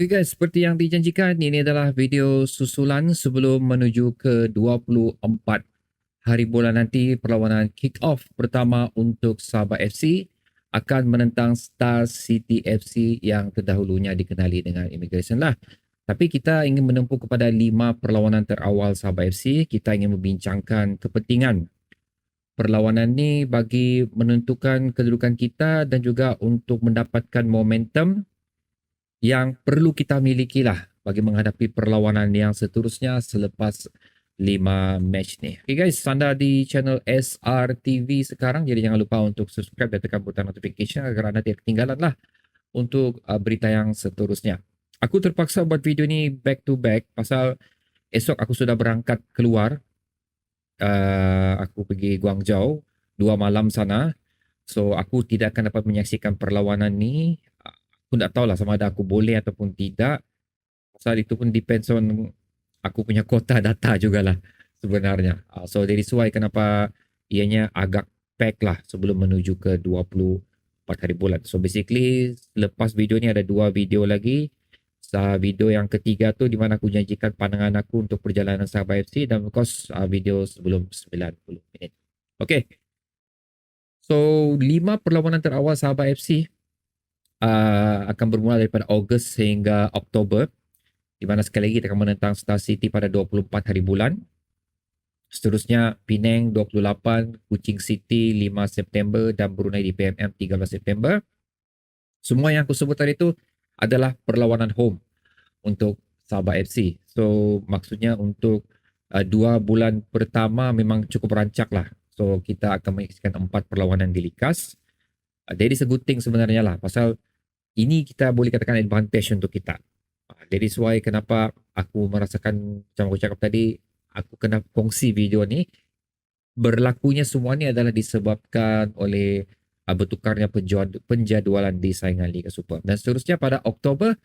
Okay guys, seperti yang dijanjikan, ini adalah video susulan sebelum menuju ke 24 hari bulan nanti perlawanan kick-off pertama untuk Sabah FC akan menentang Star City FC yang terdahulunya dikenali dengan Immigration lah. Tapi kita ingin menempuh kepada 5 perlawanan terawal Sabah FC. Kita ingin membincangkan kepentingan perlawanan ni bagi menentukan kedudukan kita dan juga untuk mendapatkan momentum yang perlu kita miliki lah bagi menghadapi perlawanan yang seterusnya selepas 5 match ni. Okay guys, anda di channel SRTV sekarang, jadi jangan lupa untuk subscribe dan tekan butang notification agar anda tidak ketinggalan lah untuk berita yang seterusnya. Aku terpaksa buat video ni back to back pasal esok aku sudah berangkat keluar. Aku pergi Guangzhou 2 malam sana. So aku tidak akan dapat menyaksikan perlawanan ni. Aku tak tahulah sama ada aku boleh ataupun tidak. Pasal itu pun depends on aku punya kuota data jugalah sebenarnya. So that is why kenapa ianya agak pack lah sebelum menuju ke 24 hari bulan. So basically lepas video ni ada 2 video lagi. Video yang ketiga tu di mana aku janjikan pandangan aku untuk perjalanan Sabah FC dan of course video sebelum 90 minit. Okay. So 5 perlawanan terawal Sabah FC akan bermula daripada Ogos hingga Oktober, di mana sekali lagi kita akan menentang Star City pada 24 hari bulan. Seterusnya Penang 28, Kuching City 5 September dan Brunei di PMM 13 September. Semua yang aku sebut tadi itu adalah perlawanan home untuk Sabah FC. So maksudnya untuk 2 bulan pertama memang cukup rancak lah. So kita akan menyaksikan 4 perlawanan di Likas. That is a good thing sebenarnya lah. Pasal ini kita boleh katakan advantage untuk kita. That is why kenapa aku merasakan macam aku cakap tadi, aku kena kongsi video ni. Berlakunya semua ni adalah disebabkan oleh bertukarnya penjadualan di saingan Liga Super. Dan seterusnya pada Oktober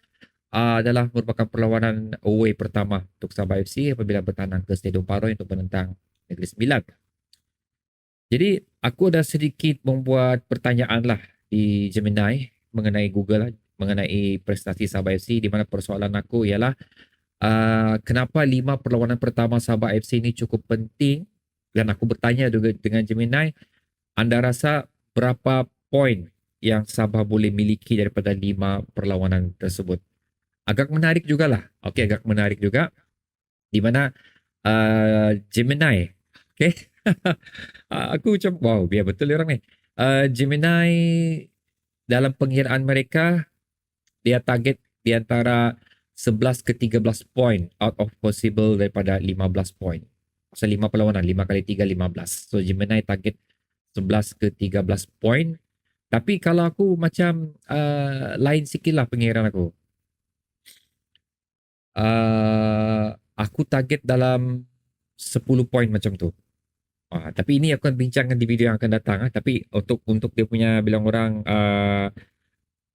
adalah merupakan perlawanan away pertama untuk Sabah FC apabila bertandang ke Stadium Paroi untuk menentang Negeri Sembilan. Jadi aku ada sedikit membuat pertanyaan lah di Gemini mengenai Google lah, mengenai prestasi Sabah FC, di mana persoalan aku ialah kenapa 5 perlawanan pertama Sabah FC ini cukup penting, dan aku bertanya juga dengan Gemini, anda rasa berapa poin yang Sabah boleh miliki daripada 5 perlawanan tersebut? Agak menarik jugalah. Okey, agak menarik juga. Di mana Gemini, okey. Aku macam wow, biar betul orang ni. Gemini dalam pengiraan mereka dia target di antara 11 ke 13 poin out of possible daripada 15 poin. Pasal 5 perlawanan, 5 kali 3, 15. So Gemini target 11 ke 13 poin. Tapi kalau aku macam lain sikit lah pengiraan aku. Aku target dalam 10 poin macam tu. Tapi ini aku akan bincangkan di video yang akan datang. Tapi untuk dia punya bilang orang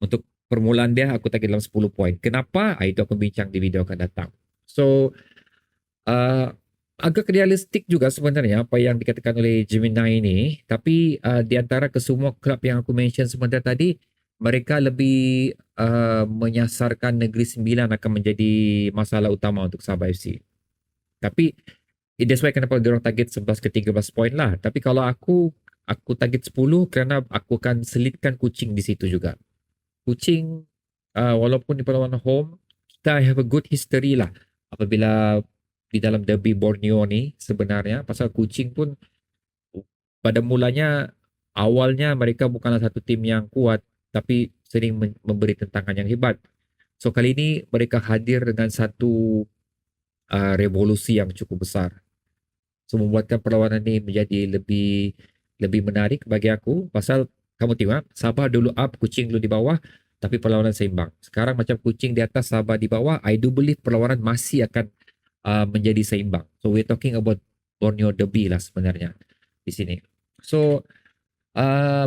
untuk permulaan dia aku target dalam 10 poin. Kenapa? Itu aku bincang di video akan datang. So agak realistik juga sebenarnya apa yang dikatakan oleh Gemini ini. Tapi di antara kesemua klub yang aku mention sebentar tadi, mereka lebih menyasarkan Negeri Sembilan akan menjadi masalah utama untuk Sabah FC. Tapi that's why kenapa diorang target 11 ke 13 poin lah. Tapi kalau aku target 10 kerana aku akan selitkan Kuching di situ juga. Kuching walaupun di perlawanan home, kita have a good history lah apabila di dalam derby Borneo ni sebenarnya. Pasal Kuching pun pada mulanya awalnya mereka bukanlah satu tim yang kuat, tapi sering memberi tentangan yang hebat. So kali ini mereka hadir dengan satu revolusi yang cukup besar. So membuatkan perlawanan ini menjadi lebih menarik bagi aku. Pasal kamu tengok, Sabah dulu up, Kuching dulu di bawah, tapi perlawanan seimbang. Sekarang macam Kuching di atas, Sabah di bawah, I do believe perlawanan masih akan menjadi seimbang. So we're talking about Borneo Derby lah sebenarnya di sini. So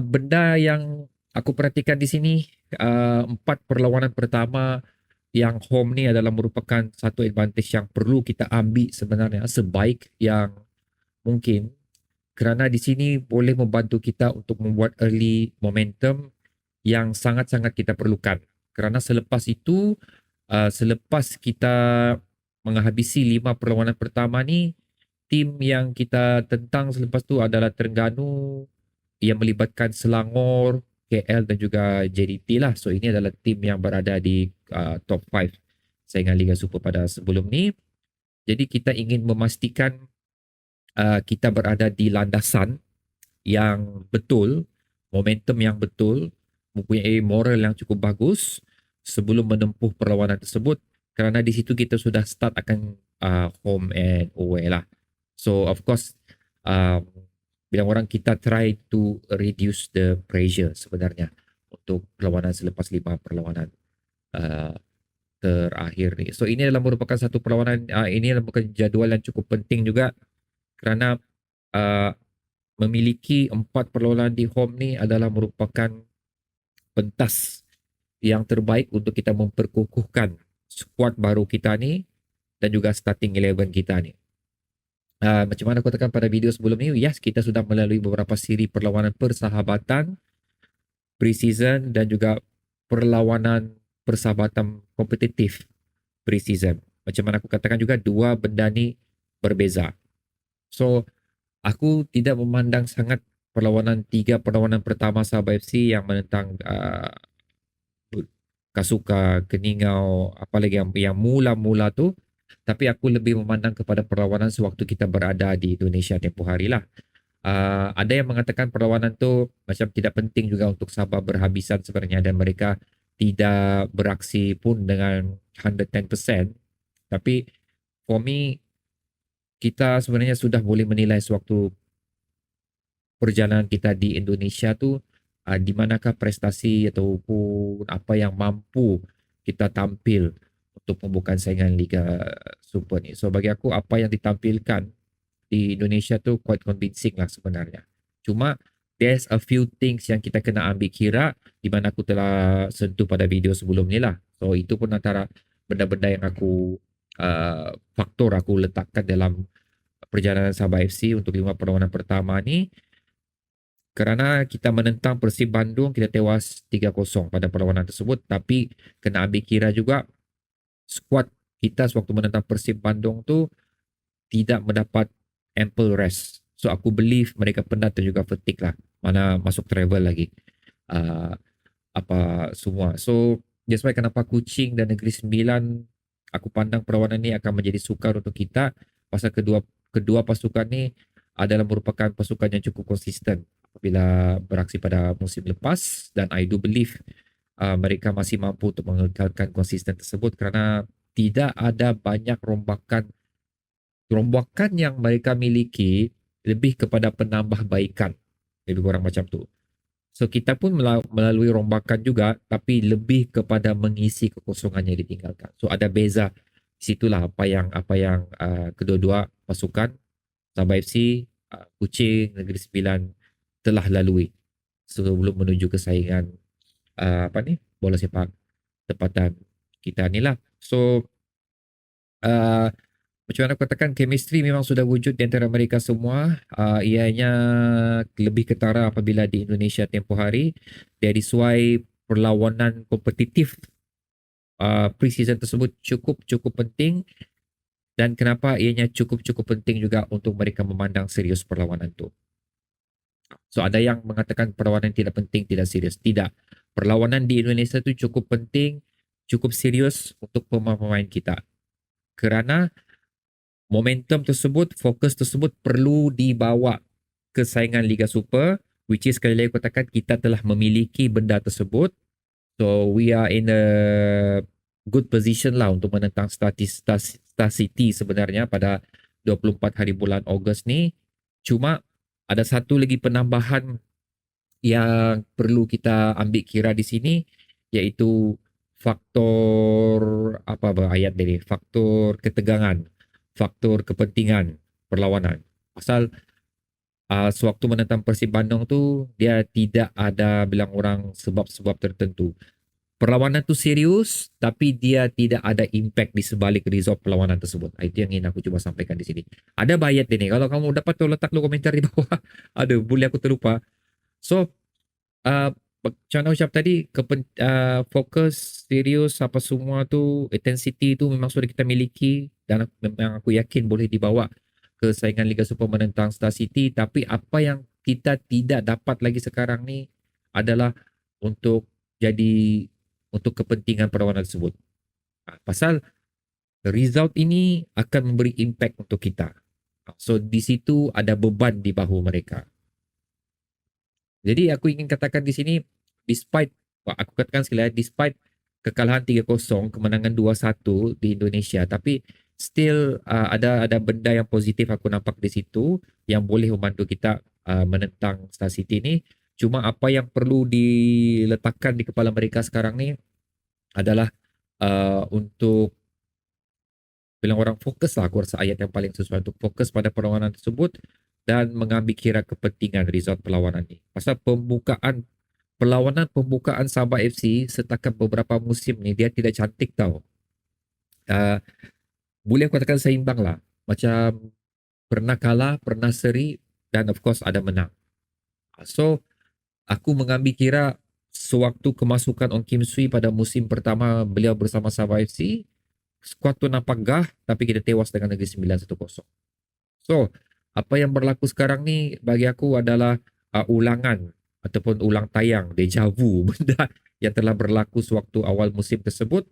benda yang aku perhatikan di sini, 4 perlawanan pertama yang home ni adalah merupakan satu advantage yang perlu kita ambil sebenarnya sebaik yang mungkin, kerana di sini boleh membantu kita untuk membuat early momentum yang sangat-sangat kita perlukan. Kerana selepas itu Selepas kita menghabisi 5 perlawanan pertama ni, tim yang kita tentang selepas tu adalah Terengganu yang melibatkan Selangor, KL dan juga JDT lah. So ini adalah tim yang berada di top 5 saingan Liga Super pada sebelum ni. Jadi kita ingin memastikan kita berada di landasan yang betul, momentum yang betul, mempunyai moral yang cukup bagus sebelum menempuh perlawanan tersebut, kerana di situ kita sudah start akan home and away lah. So of course um, bilang orang kita try to reduce the pressure sebenarnya untuk perlawanan selepas 5 perlawanan uh, terakhir ni. So ini adalah merupakan satu perlawanan, ini adalah merupakan jadual yang cukup penting juga kerana uh, memiliki 4 perlawanan di home ni adalah merupakan pentas yang terbaik untuk kita memperkukuhkan skuad baru kita ni dan juga starting 11 kita ni. Macam mana aku katakan pada video sebelum ni, yes, kita sudah melalui beberapa siri perlawanan persahabatan, pre-season dan juga perlawanan persahabatan kompetitif pre-season. Macam mana aku katakan juga, dua benda ni berbeza. So, aku tidak memandang sangat tiga perlawanan pertama Sabah FC yang menentang Kasuka, Keningau, apalagi yang mula-mula tu. Tapi aku lebih memandang kepada perlawanan sewaktu kita berada di Indonesia tempoh hari lah. Ada yang mengatakan perlawanan tu macam tidak penting juga untuk Sabah berhabisan sebenarnya dan mereka tidak beraksi pun dengan 110%. Tapi for me, kita sebenarnya sudah boleh menilai sewaktu perjalanan kita di Indonesia tu di manakah prestasi ataupun apa yang mampu kita tampil untuk pembukaan saingan Liga Super ni. So bagi aku apa yang ditampilkan di Indonesia tu quite convincing lah sebenarnya. Cuma there's a few things yang kita kena ambil kira di mana aku telah sentuh pada video sebelum ni lah. So itu pun antara benda-benda yang aku faktor aku letakkan dalam perjalanan Sabah FC untuk 5 perlawanan pertama ni. Kerana kita menentang Persib Bandung, kita tewas 3-0 pada perlawanan tersebut. Tapi kena ambil kira juga skuad kita sewaktu menentang Persib Bandung tu tidak mendapat ample rest. So aku believe mereka penat dan juga fatigue lah. Mana masuk travel lagi. Apa semua. So that's why kenapa Kuching dan Negeri Sembilan aku pandang perlawanan ni akan menjadi sukar untuk kita. Pasal kedua pasukan ni adalah merupakan pasukan yang cukup konsisten apabila beraksi pada musim lepas dan I do believe mereka masih mampu untuk mengekalkan konsisten tersebut kerana tidak ada banyak rombakan yang mereka miliki lebih kepada penambahbaikan, lebih kurang macam tu. So kita pun melalui rombakan juga tapi lebih kepada mengisi kekosongan yang ditinggalkan. So ada beza di situlah apa yang kedua-dua pasukan Sabah FC, Kuching, Negeri Sembilan telah lalui sebelum menuju ke saingan bola sepak tempatan kita ni lah. So macam mana aku katakan, chemistry memang sudah wujud di antara mereka semua. Ianya lebih ketara apabila di Indonesia tempoh hari. That is why perlawanan kompetitif pre-season tersebut cukup penting. Dan kenapa ianya cukup penting juga untuk mereka memandang serius perlawanan tu. So ada yang mengatakan perlawanan tidak penting, tidak serius. Tidak. Perlawanan di Indonesia tu cukup penting, cukup serius untuk pemain-pemain kita. Kerana momentum tersebut, fokus tersebut perlu dibawa ke saingan Liga Super, which is sekali lagi aku katakan kita telah memiliki benda tersebut. So we are in a good position lah untuk menentang Star City sebenarnya pada 24 hari bulan Ogos ni. Cuma ada satu lagi penambahan yang perlu kita ambil kira di sini, iaitu faktor ayat ni, faktor ketegangan, faktor kepentingan perlawanan. Pasal sewaktu menentang Persib Bandung tu dia tidak ada bilang orang sebab-sebab tertentu. Perlawanan tu serius tapi dia tidak ada impact di sebalik result perlawanan tersebut. Itu yang ingin aku cuba sampaikan di sini. Ada bayat ni. Kalau kamu dapat tu letak lu komentar di bawah. Aduh, boleh aku terlupa. So, macam mana ucap tadi, fokus, serius, apa semua tu, intensity tu memang sudah kita miliki dan memang aku yakin boleh dibawa ke saingan Liga Super menentang Star City. Tapi apa yang kita tidak dapat lagi sekarang ni adalah untuk untuk kepentingan perlawanan tersebut. Pasal result ini akan memberi impact untuk kita. So di situ ada beban di bahu mereka. Jadi aku ingin katakan di sini, despite, aku katakan sekali lagi, despite kekalahan 3-0, kemenangan 2-1 di Indonesia, tapi still ada benda yang positif aku nampak di situ yang boleh membantu kita menentang Star City ni. Cuma apa yang perlu diletakkan di kepala mereka sekarang ni adalah untuk bilang orang fokus lah, aku rasa ayat yang paling sesuai, untuk fokus pada perlawanan tersebut dan mengambil kira kepentingan result perlawanan ni. Pasal perlawanan pembukaan Sabah FC setakat beberapa musim ni dia tidak cantik tau. Boleh aku katakan seimbang lah. Macam pernah kalah, pernah seri dan of course ada menang. So aku mengambil kira sewaktu kemasukan Ong Kim Swee pada musim pertama beliau bersama Sabah FC, skuad tu nampak gah tapi kita tewas dengan Negeri Sembilan 1-0. So, apa yang berlaku sekarang ni bagi aku adalah ulangan ataupun ulang tayang, deja vu, benda yang telah berlaku sewaktu awal musim tersebut,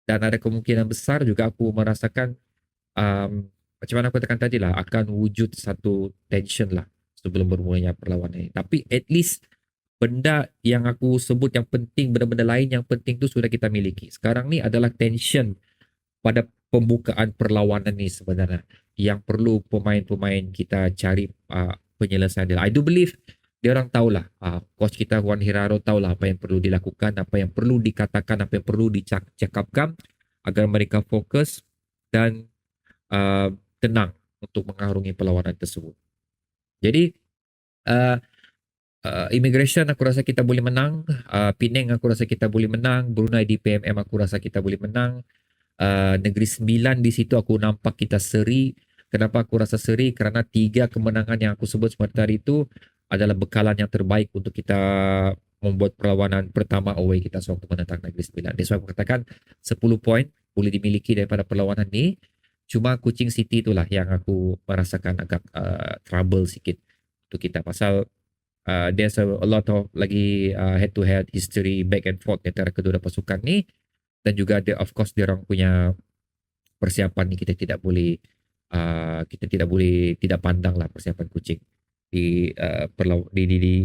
dan ada kemungkinan besar juga aku merasakan macam mana aku katakan tadi lah, akan wujud satu tension lah sebelum bermulanya perlawanan ini. Tapi at least benda yang aku sebut yang penting, benda-benda lain yang penting tu sudah kita miliki. Sekarang ni adalah tension pada pembukaan perlawanan ni sebenarnya yang perlu pemain-pemain kita cari penyelesaian dia. I do believe dia orang tahulah, coach kita Juan Hiraro tahulah apa yang perlu dilakukan, apa yang perlu dikatakan, apa yang perlu dicakapkan agar mereka fokus dan tenang untuk mengarungi perlawanan tersebut. Jadi Immigration aku rasa kita boleh menang, Penang aku rasa kita boleh menang, Brunei di PMM aku rasa kita boleh menang. Negeri Sembilan di situ aku nampak kita seri. Kenapa aku rasa seri? Kerana 3 kemenangan yang aku sebut sebentar itu adalah bekalan yang terbaik untuk kita membuat perlawanan pertama away kita sewaktu menentang Negeri Sembilan. That's why aku katakan 10 poin boleh dimiliki daripada perlawanan ni. Cuma Kuching City itulah yang aku merasakan agak trouble sikit untuk kita. Pasal there's a lot of lagi head to head history back and forth antara kedua pasukan ni. Dan juga ada of course dia orang punya persiapan ni kita tidak boleh tidak pandang lah persiapan Kuching di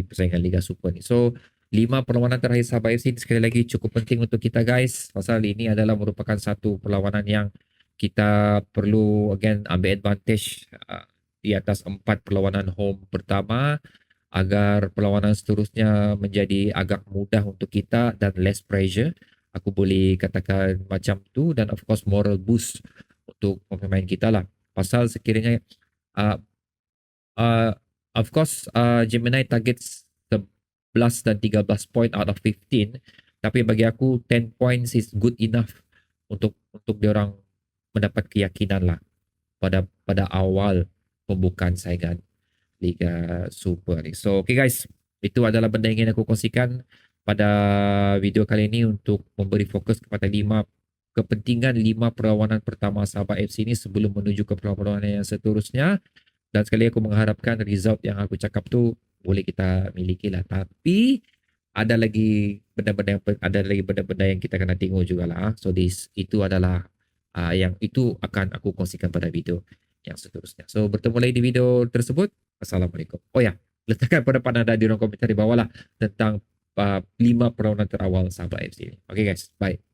persaingan Liga Super ni. So 5 perlawanan terakhir Sabah FC sekali lagi cukup penting untuk kita guys, pasal ini adalah merupakan satu perlawanan yang kita perlu again ambil advantage di atas 4 perlawanan home pertama agar perlawanan seterusnya menjadi agak mudah untuk kita dan less pressure. Aku boleh katakan macam tu, dan of course moral boost untuk pemain kita lah. Pasal sekiranya uh, of course Gemini targets 11 dan 13 point out of 15, tapi bagi aku 10 points is good enough untuk diorang mendapat keyakinan lah pada awal pembukaan saingan Liga Super ni. So okay guys, itu adalah benda yang ingin aku kongsikan pada video kali ini untuk memberi fokus kepada 5 kepentingan 5 perlawanan pertama Sabah FC ini sebelum menuju ke perlawanan yang seterusnya. Dan sekali aku mengharapkan result yang aku cakap tu boleh kita miliki lah. Tapi ada lagi benda-benda yang kita kena tengok jugalah. So itu adalah yang itu akan aku kongsikan pada video yang seterusnya. So bertemu lagi di video tersebut. Assalamualaikum. Oh ya, letakkan pendapat anda di ruang komentar di bawah lah tentang 5 perlawanan terawal Sabah FC ini. Okay guys, bye.